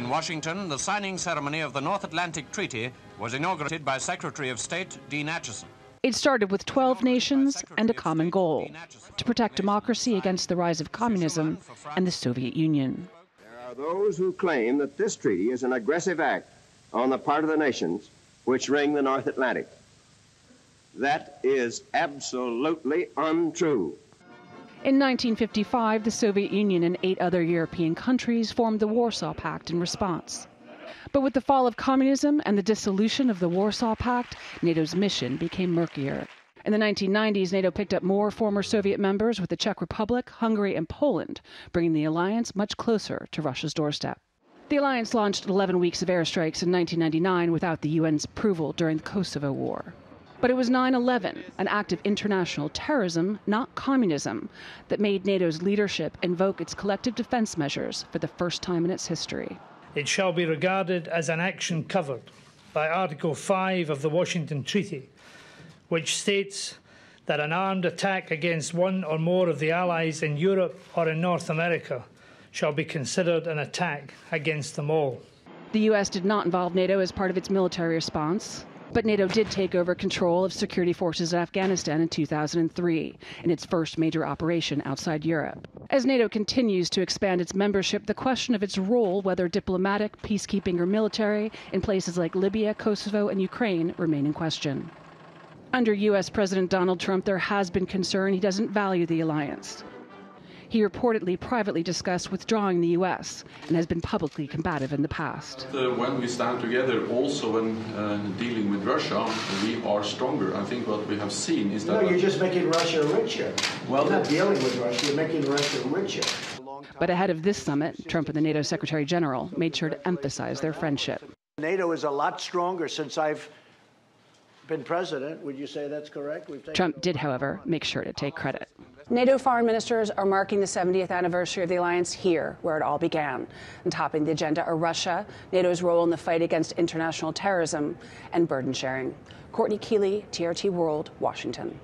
In Washington, the signing ceremony of the North Atlantic Treaty was inaugurated by Secretary of State Dean Acheson. It started with 12 nations and a common goal: to protect democracy against the rise of communism and the Soviet Union. There are those who claim that this treaty is an aggressive act on the part of the nations which ring the North Atlantic. That is absolutely untrue. In 1955, the Soviet Union and 8 other European countries formed the Warsaw Pact in response. But with the fall of communism and the dissolution of the Warsaw Pact, NATO's mission became murkier. In the 1990s, NATO picked up more former Soviet members with the Czech Republic, Hungary, and Poland, bringing the alliance much closer to Russia's doorstep. The alliance launched 11 weeks of airstrikes in 1999 without the UN's approval during the Kosovo War. But it was 9/11, an act of international terrorism, not communism, that made NATO's leadership invoke its collective defense measures for the first time in its history. It shall be regarded as an action covered by Article 5 of the Washington Treaty, which states that an armed attack against one or more of the allies in Europe or in North America shall be considered an attack against them all. The U.S. did not involve NATO as part of its military response, but NATO did take over control of security forces in Afghanistan in 2003, in its first major operation outside Europe. As NATO continues to expand its membership, the question of its role, whether diplomatic, peacekeeping, or military, in places like Libya, Kosovo, and Ukraine, remain in question. Under U.S. President Donald Trump, there has been concern he doesn't value the alliance. He reportedly privately discussed withdrawing the U.S. and has been publicly combative in the past. When we stand together, also when dealing with Russia, we are stronger. I think what we have seen is that... No, you're just making Russia richer. Well, you're not dealing with Russia, you're making Russia richer. But ahead of this summit, Trump and the NATO Secretary General made sure to emphasize their friendship. NATO is a lot stronger since I've been president. Would you say that's correct? Trump did, however, make sure to take credit. NATO foreign ministers are marking the 70th anniversary of the alliance here, where it all began. And topping the agenda are Russia, NATO's role in the fight against international terrorism, and burden sharing. Courtney Kealy, TRT World, Washington.